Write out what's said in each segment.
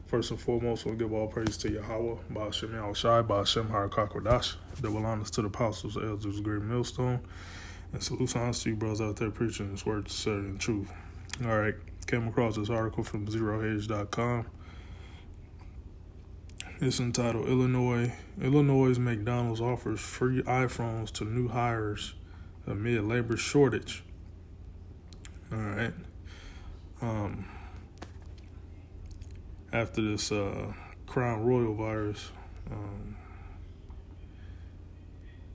First and foremost, we'll give all praise to Yahweh, Ba'ashem Yahushai, Ba'ashem Harakakwadash. Double honors to the apostles, elders, great millstone. And salute honors to you brothers out there preaching this word, sincerity, and truth. All right, came across this article from ZeroHedge.com. It's entitled, Illinois' McDonald's offers free iPhones to new hires amid labor shortage. All right. After this Crown Royal virus,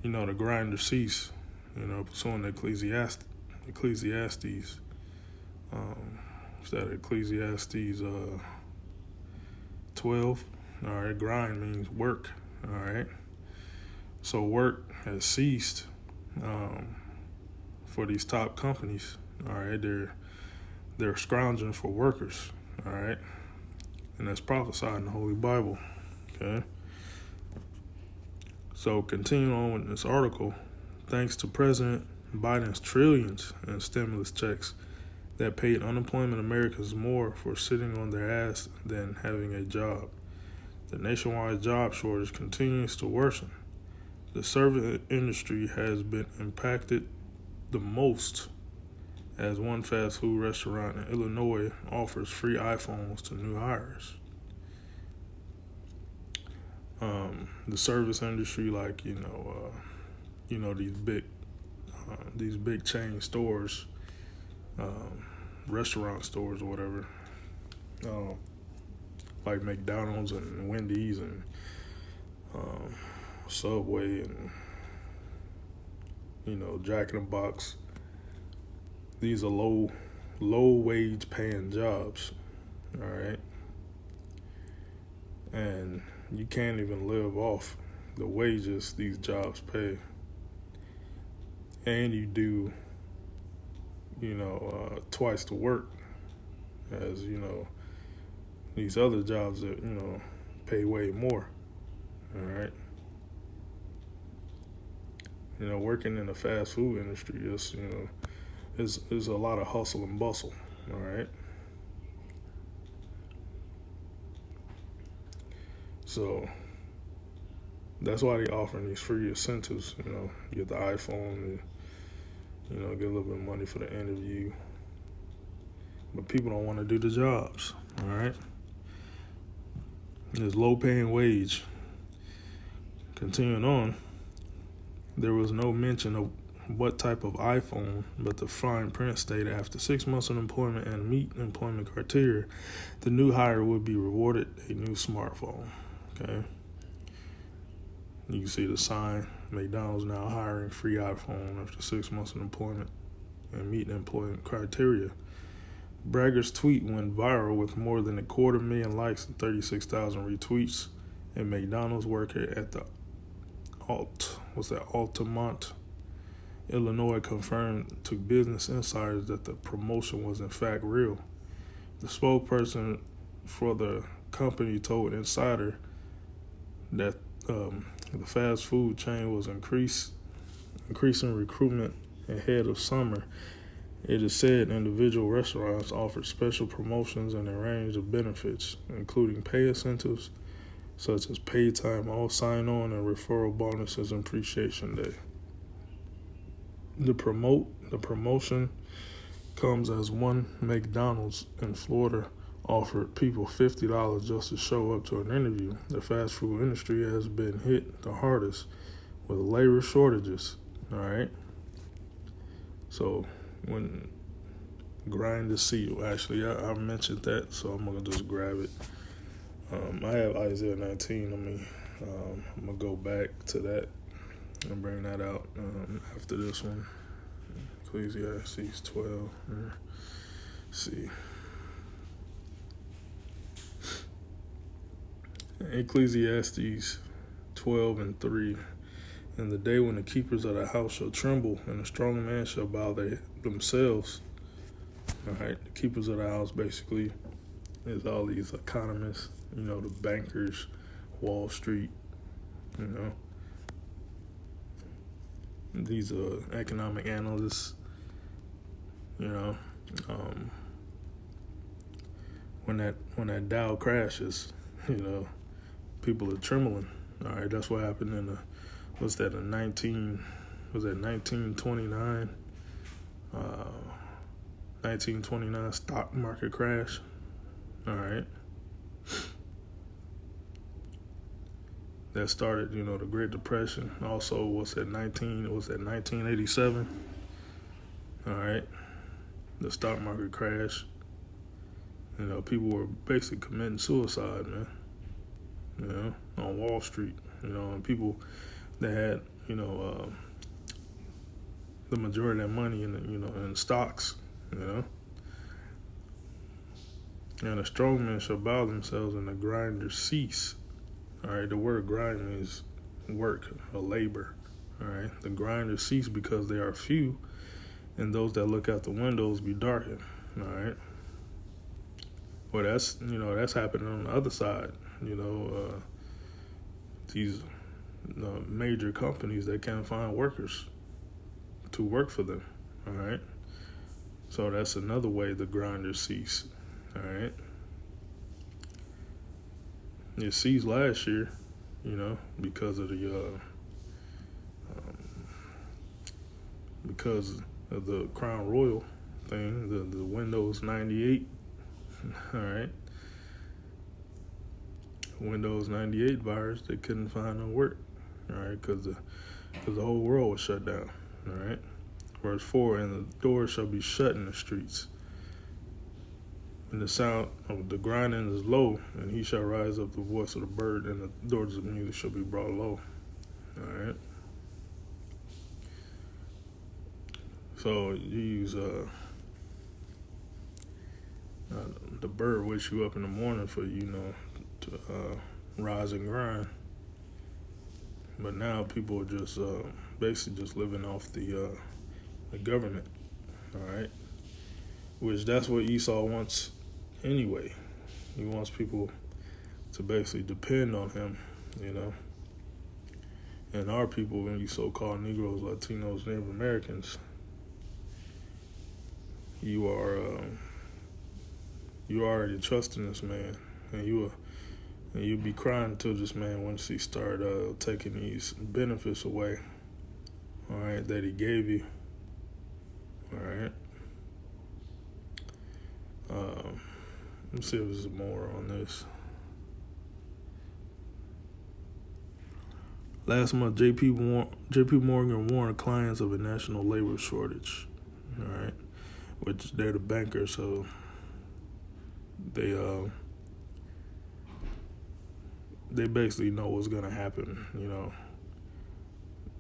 the grinder ceased, pursuing Ecclesiastes. Is that Ecclesiastes 12? All right, grind means work. All right. So work has ceased for these top companies. All right, they're scrounging for workers. All right. And that's prophesied in the Holy Bible, okay? So continuing on with this article, thanks to President Biden's trillions in stimulus checks that paid unemployment Americans more for sitting on their ass than having a job, the nationwide job shortage continues to worsen. The service industry has been impacted the most, as one fast food restaurant in Illinois offers free iPhones to new hires. The service industry, like these big chain stores, restaurant stores or whatever, like McDonald's and Wendy's and Subway and Jack in the Box. These are low wage paying jobs, all right? And you can't even live off the wages these jobs pay. And you do, twice the work as, these other jobs that, pay way more, all right? Working in the fast food industry is a lot of hustle and bustle, all right? So that's why they're offering these free incentives, you get the iPhone and, get a little bit of money for the interview. But people don't want to do the jobs, all right? This low-paying wage. Continuing on, there was no mention of what type of iPhone, but the fine print stated after 6 months of employment and meet employment criteria, the new hire would be rewarded a new smartphone, okay? You can see the sign, McDonald's now hiring free iPhone after 6 months of employment and meeting employment criteria. Bragger's tweet went viral with more than 250,000 likes and 36,000 retweets. A McDonald's worker at the Altamont, Illinois, confirmed to Business Insider that the promotion was in fact real. The spokesperson for the company told Insider that the fast food chain was increasing recruitment ahead of summer. It is said individual restaurants offered special promotions and a range of benefits, including pay incentives such as paid time off, sign-on, and referral bonuses and appreciation day. The promotion comes as one McDonald's in Florida offered people $50 just to show up to an interview. The fast food industry has been hit the hardest with labor shortages, all right? So when grind the seal, actually, I mentioned that, so I'm going to just grab it. I have Isaiah 19. I'm going to go back to that and bring that out after this one. Ecclesiastes 12. Let's see. Ecclesiastes 12:3. In the day when the keepers of the house shall tremble, and the strong man shall bow themselves. All right, the keepers of the house basically is all these economists, the bankers, Wall Street, these economic analysts, when when that Dow crashes, people are trembling. All right, that's what happened in what's that, a 1929? 1929 stock market crash. All right. That started, the Great Depression. Also, it was 1987. All right. The stock market crash. People were basically committing suicide, man. On Wall Street. And people that had, the majority of their money in stocks, And the strong men shall bow themselves and the grinders cease. All right, the word grind means work or labor. All right, the grinders cease because they are few, and those that look out the windows be darkened. All right. Well, that's happening on the other side. These major companies that can't find workers to work for them. All right. So that's another way the grinders cease. All right. It ceased last year, because of the Crown Royal thing, the Windows 98. All right. Windows 98 virus, they couldn't find no work. All right, because the whole world was shut down. All right. Verse 4, and the doors shall be shut in the streets. And the sound of the grinding is low, and he shall rise up the voice of the bird, and the doors of music shall be brought low. All right. So you use the bird wakes you up in the morning for to rise and grind. But now people are just basically just living off the government. All right. Which that's what Esau wants anyway. He wants people to basically depend on him, And our people, when you so-called Negroes, Latinos, Native Americans, you are already trusting this man, and you'll be crying until this man once he start taking these benefits away. All right, that he gave you. All right. Let's see if there's more on this. Last month, J.P. Morgan warned clients of a national labor shortage. All right, which they're the banker, so they basically know what's going to happen,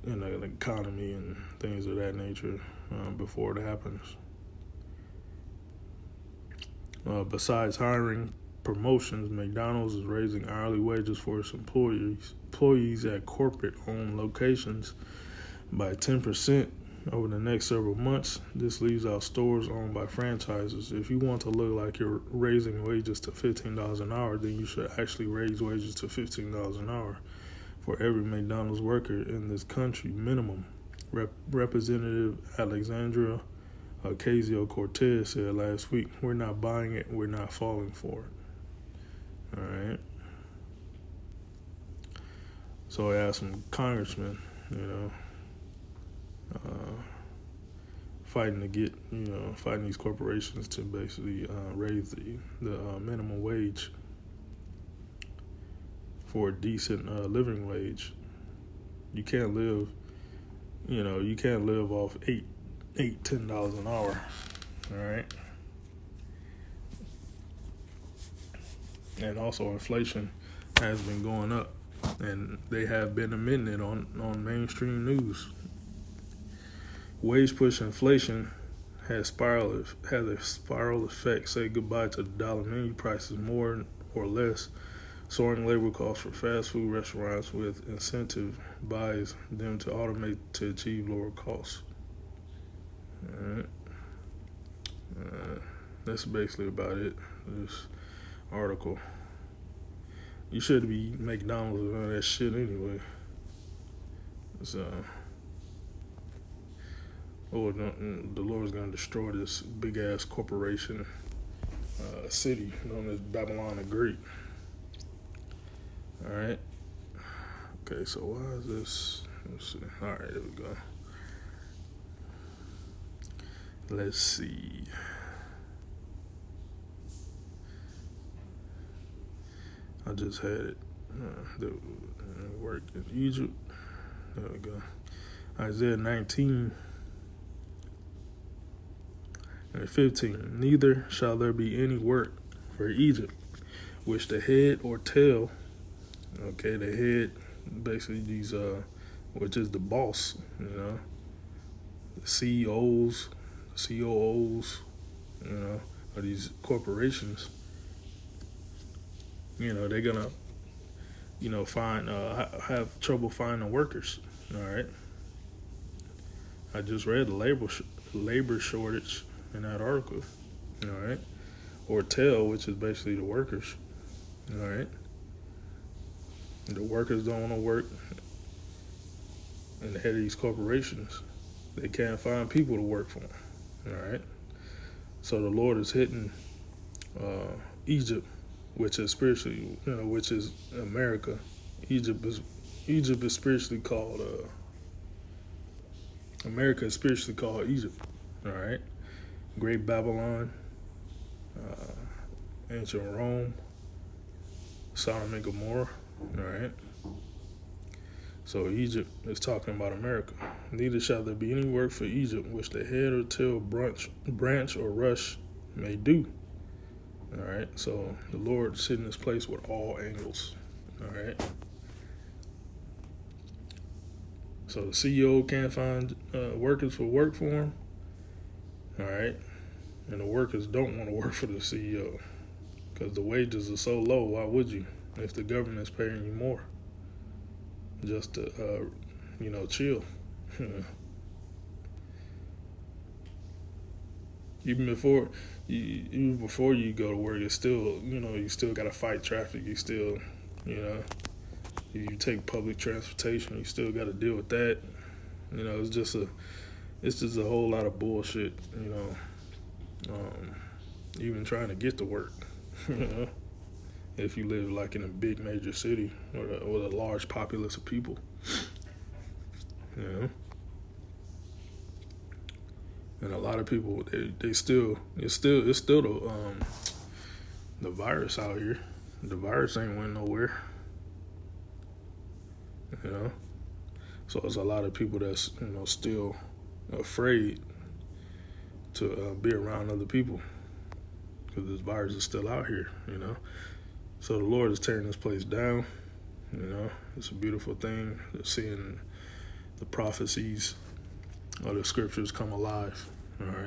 in the economy and things of that nature before it happens. Besides hiring promotions, McDonald's is raising hourly wages for its employees at corporate-owned locations by 10% over the next several months. This leaves out stores owned by franchises. If you want to look like you're raising wages to $15 an hour, then you should actually raise wages to $15 an hour for every McDonald's worker in this country, minimum. Representative Alexandria Ocasio-Cortez said last week, "We're not buying it, we're not falling for it." All right. So I asked some congressmen, fighting these corporations to basically raise the minimum wage for a decent living wage. You can't live off $10 an hour. All right. And also inflation has been going up, and they have been admitting it on mainstream news. Wage push inflation has a spiral effect. Say goodbye to the dollar menu prices, more or less. Soaring labor costs for fast food restaurants with incentive buys them to automate to achieve lower costs. All right. That's basically about it. This article. You should be McDonald's and all that shit anyway. So, the Lord's gonna destroy this big ass corporation city known as Babylon the Great. All right. Okay, so why is this? Let's see. All right, there we go. Let's see. I just had it. That work in Egypt. There we go. Isaiah 19 and 15. Neither shall there be any work for Egypt, which the head or tail, okay, the head, basically these, which is the boss, the CEOs, COOs, of these corporations, they're gonna, find, have trouble finding workers. All right. I just read the labor shortage in that article. All right. Or tail, which is basically the workers. All right. The workers don't want to work in the head of these corporations. They can't find people to work for them. All right. So the Lord is hitting Egypt, which is spiritually, which is America. Egypt is spiritually called America is spiritually called Egypt. All right. Great Babylon, ancient Rome, Sodom and Gomorrah. All right. So Egypt is talking about America. Neither shall there be any work for Egypt which the head or tail, branch or rush may do. All right. So the Lord is in this place with all angles. All right. So the CEO can't find workers for work for him. All right. And the workers don't want to work for the CEO because the wages are so low. Why would you if the government's paying you more? Just to, chill. Even before you go to work, it's still, you still got to fight traffic. You still, you take public transportation, you still got to deal with that. It's just a whole lot of bullshit. Even trying to get to work. If you live like in a big major city or with a large populace of people, and a lot of people it's still the virus out here. The virus ain't went nowhere, So there's a lot of people that's still afraid to be around other people because this virus is still out here, So the Lord is tearing this place down. It's a beautiful thing, seeing the prophecies of the scriptures come alive. All right.